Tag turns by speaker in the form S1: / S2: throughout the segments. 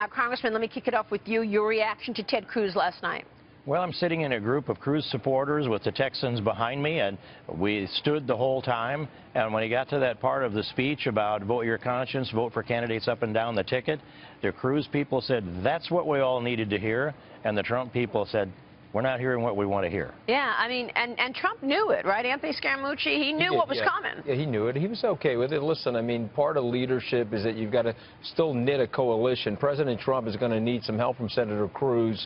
S1: Congressman, let me kick it off with you. Your reaction to Ted Cruz last night.
S2: Well, I'm sitting in a group of Cruz supporters with the Texans behind me, and we stood the whole time. And when he got to that part of the speech about vote your conscience, vote for candidates up and down the ticket, the Cruz people said that's what we all needed to hear, and the Trump people said, we're not hearing what we want to hear.
S1: Yeah, I mean, and Trump knew it, right? Anthony Scaramucci, he knew what was coming.
S3: Yeah, he knew it. He was okay with it. Listen, I mean, part of leadership is that you've got to still knit a coalition. President Trump is going to need some help from Senator Cruz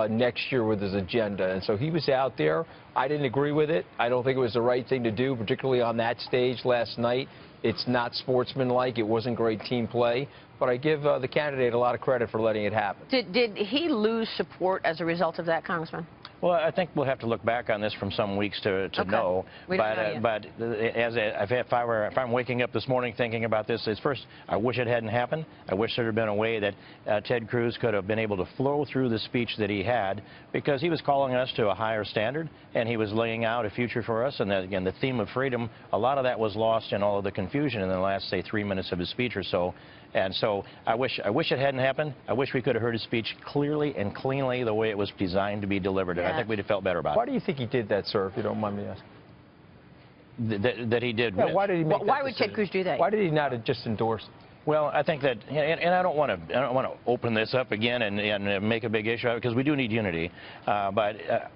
S3: next year with his agenda. And so he was out there. I didn't agree with it. I don't think it was the right thing to do, particularly on that stage last night. It's not sportsmanlike. It wasn't great team play. But I give the candidate a lot of credit for letting it happen.
S1: Did he lose support as a result of that, Congressman?
S2: Well, I think we'll have to look back on this from some weeks to know.
S1: We don't know yet.
S2: But if I'm waking up this morning thinking about this, first, I wish it hadn't happened. I wish there had been a way that Ted Cruz could have been able to flow through the speech that he had, because he was calling us to a higher standard, and he was laying out a future for us. And again, the theme of freedom, a lot of that was lost in all of the confusion in the last, say, 3 minutes of his speech or so. And so I wish it hadn't happened. I wish we could have heard his speech clearly and cleanly the way it was designed to be delivered. And I think we'd have felt better about it.
S3: Why do you think he did that, sir, if you don't mind me asking?
S2: That he did.
S3: Yeah, why did he make
S1: why would Ted Cruz do that?
S3: Why did he not just endorse it?
S2: Well, I think that, and I don't want to open this up again and make a big issue out of it, because we do need unity. But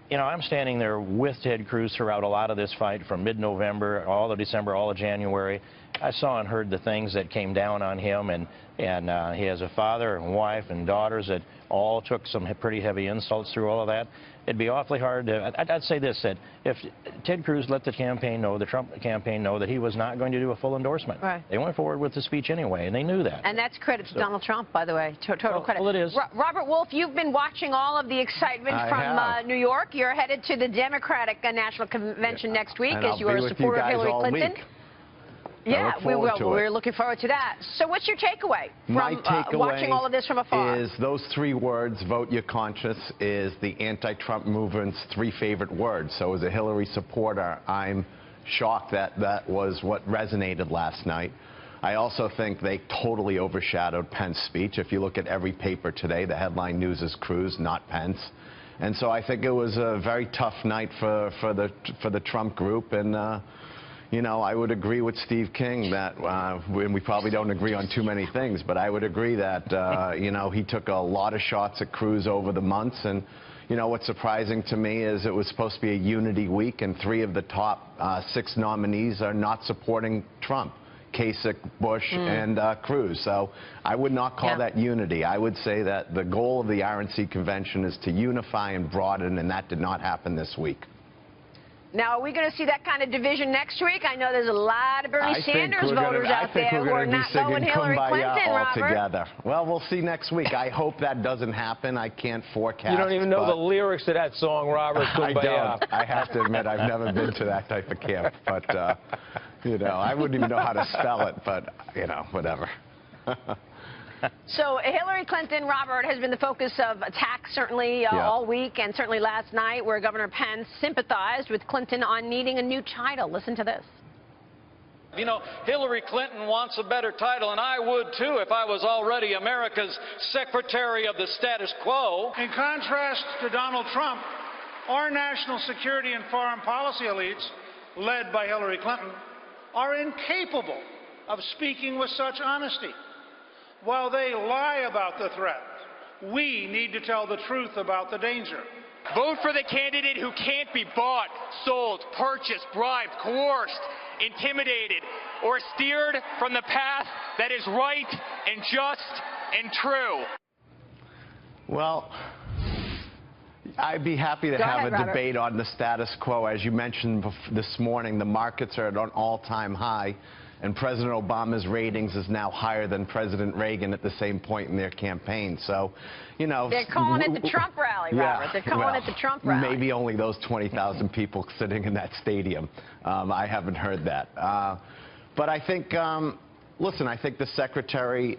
S2: you know, I'm standing there with Ted Cruz throughout a lot of this fight, from mid-November, all of December, all of January. I saw and heard the things that came down on him, and he has a father and wife and daughters that all took some pretty heavy insults through all of that. It'd be awfully hard to, I'd say this, that if Ted Cruz let the campaign know, the Trump campaign know, that he was not going to do a full endorsement.
S1: Right.
S2: They went forward with the speech anyway, and they knew that.
S1: And that's credit to Donald Trump, by the way. Total credit.
S2: Well, it is.
S1: Robert Wolf, you've been watching all of the excitement from New York. You're headed to the Democratic National Convention next week, as you are a supporter of Hillary Clinton. Yeah, we're looking forward to that. So what's your takeaway from watching all of this from afar?
S4: Is those 3 words, vote your conscience, is the anti-Trump movement's 3 favorite words. So as a Hillary supporter, I'm shocked that that was what resonated last night. I also think they totally overshadowed Pence's speech. If you look at every paper today, the headline news is Cruz, not Pence. And so I think it was a very tough night for the Trump group. And you know, I would agree with Steve King that we probably don't agree on too many things, but I would agree that, you know, he took a lot of shots at Cruz over the months. And, you know, what's surprising to me is it was supposed to be a unity week, and 3 of the top 6 nominees are not supporting Trump: Kasich, Bush, and Cruz. So I would not call that unity. I would say that the goal of the RNC convention is to unify and broaden, and that did not happen this week.
S1: Now, are we going to see that kind of division next week? I know there's a lot of Bernie Sanders voters out there who are not going Hillary Clinton, Robert.
S4: Together. Well, we'll see next week. I hope that doesn't happen. I can't forecast.
S3: You don't even know the lyrics to that song, Robert.
S4: I don't. I have to admit, I've never been to that type of camp. But, you know, I wouldn't even know how to spell it, but, you know, whatever.
S1: So Hillary Clinton, Robert, has been the focus of attack certainly all week, and certainly last night, where Governor Pence sympathized with Clinton on needing a new title. Listen to this.
S5: You know, Hillary Clinton wants a better title, and I would too if I was already America's Secretary of the Status Quo.
S6: In contrast to Donald Trump, our national security and foreign policy elites, led by Hillary Clinton, are incapable of speaking with such honesty. While they lie about the threat, we need to tell the truth about the danger.
S7: Vote for the candidate who can't be bought, sold, purchased, bribed, coerced, intimidated, or steered from the path that is right and just and true.
S4: Well, I'd be happy to have a debate on the status quo. As you mentioned this morning, the markets are at an all-time high, and President Obama's ratings is now higher than President Reagan at the same point in their campaign. So, you know,
S1: they're calling it the Trump rally, Robert. They're calling it the Trump rally.
S4: Maybe only those 20,000 people sitting in that stadium. I haven't heard that. But I think, listen, I think the secretary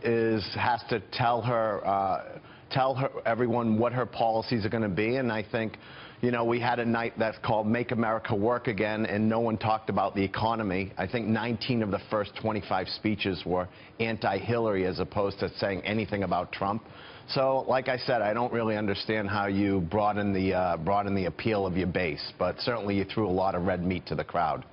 S4: has to tell everyone what her policies are going to be, and I think, you know, we had a night that's called Make America Work Again, and no one talked about the economy. I think 19 of the first 25 speeches were anti-Hillary as opposed to saying anything about Trump. So, like I said, I don't really understand how you broaden the appeal of your base, but certainly you threw a lot of red meat to the crowd.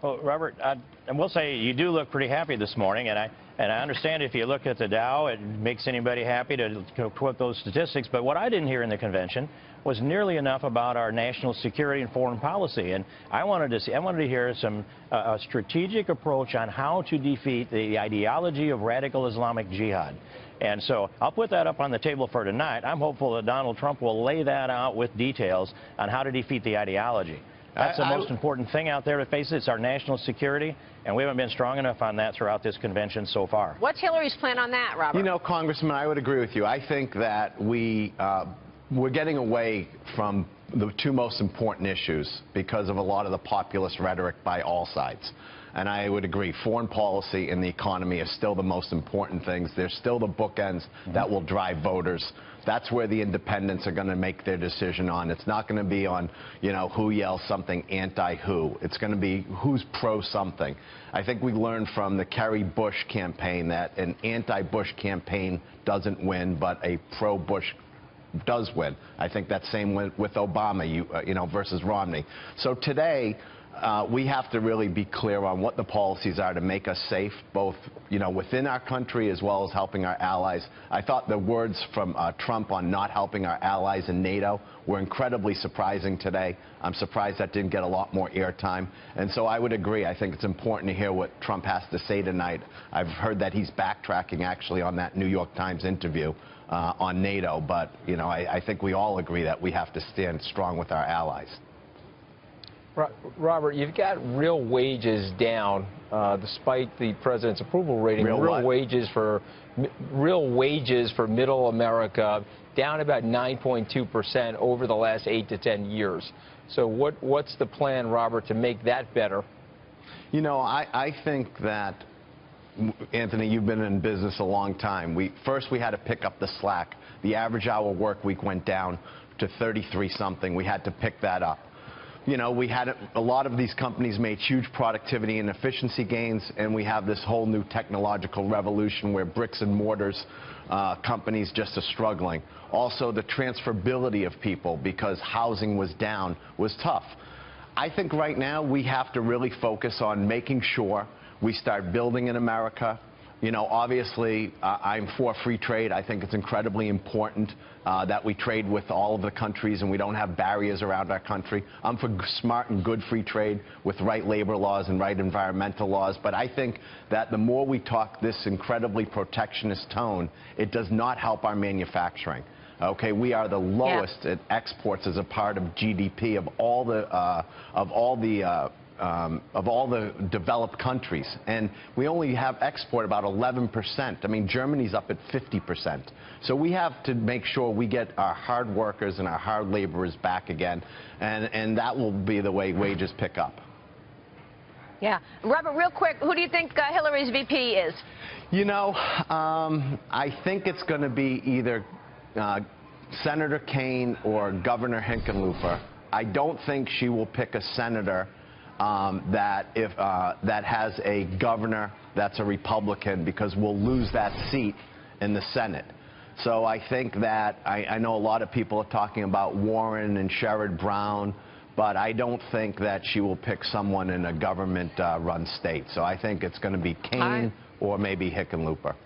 S2: Well, Robert, I will say you do look pretty happy this morning, and I understand if you look at the Dow, it makes anybody happy to quote those statistics. But what I didn't hear in the convention was nearly enough about our national security and foreign policy. And I wanted to hear some a strategic approach on how to defeat the ideology of radical Islamic jihad. And so I'll put that up on the table for tonight. I'm hopeful that Donald Trump will lay that out with details on how to defeat the ideology. That's the most important thing out there to face it. It's our national security, and we haven't been strong enough on that throughout this convention so far.
S1: What's Hillary's plan on that, Robert?
S4: You know, Congressman, I would agree with you. I think that we're getting away from the two most important issues because of a lot of the populist rhetoric by all sides. And I would agree, foreign policy and the economy are still the most important things. They're still the bookends that will drive voters. That's where the independents are going to make their decision on. It's not going to be on, you know, who yells something anti-who. It's going to be who's pro-something. I think we learned from the Kerry Bush campaign that an anti-Bush campaign doesn't win, but a pro-Bush does win. I think that same with Obama, you know, versus Romney. So today, we have to really be clear on what the policies are to make us safe, both, you know, within our country as well as helping our allies. I thought the words from Trump on not helping our allies in NATO were incredibly surprising today. I'm surprised that didn't get a lot more airtime. And so I would agree. I think it's important to hear what Trump has to say tonight. I've heard that he's backtracking actually on that New York Times interview on NATO. But, you know, I think we all agree that we have to stand strong with our allies.
S3: Robert, you've got real wages down, despite the president's approval rating. Real wages for middle America down about 9.2% over the last 8 to 10 years. So what's the plan, Robert, to make that better?
S4: You know, I think that, Anthony, you've been in business a long time. First we had to pick up the slack. The average hour work week went down to 33-something. We had to pick that up. You know, we had a lot of these companies made huge productivity and efficiency gains, and we have this whole new technological revolution where bricks and mortars companies just are struggling. Also, the transferability of people, because housing was down, was tough. I think right now we have to really focus on making sure we start building in America. You know, obviously, I'm for free trade. I think it's incredibly important that we trade with all of the countries and we don't have barriers around our country. I'm for smart and good free trade with right labor laws and right environmental laws. But I think that the more we talk this incredibly protectionist tone, it does not help our manufacturing. Okay, we are the lowest at exports as a part of GDP of all the developed countries, and we only have export about 11%. I mean, Germany's up at 50%. So we have to make sure we get our hard workers and our hard laborers back again, and that will be the way wages pick up.
S1: Yeah. Robert, real quick, who do you think Hillary's VP is?
S4: You know, I think it's going to be either Senator Kaine or Governor Hickenlooper. I don't think she will pick a senator that has a governor that's a Republican, because we'll lose that seat in the Senate. So I think that I know a lot of people are talking about Warren and Sherrod Brown, but I don't think that she will pick someone in a government-run state. So I think it's going to be Kaine or maybe Hickenlooper.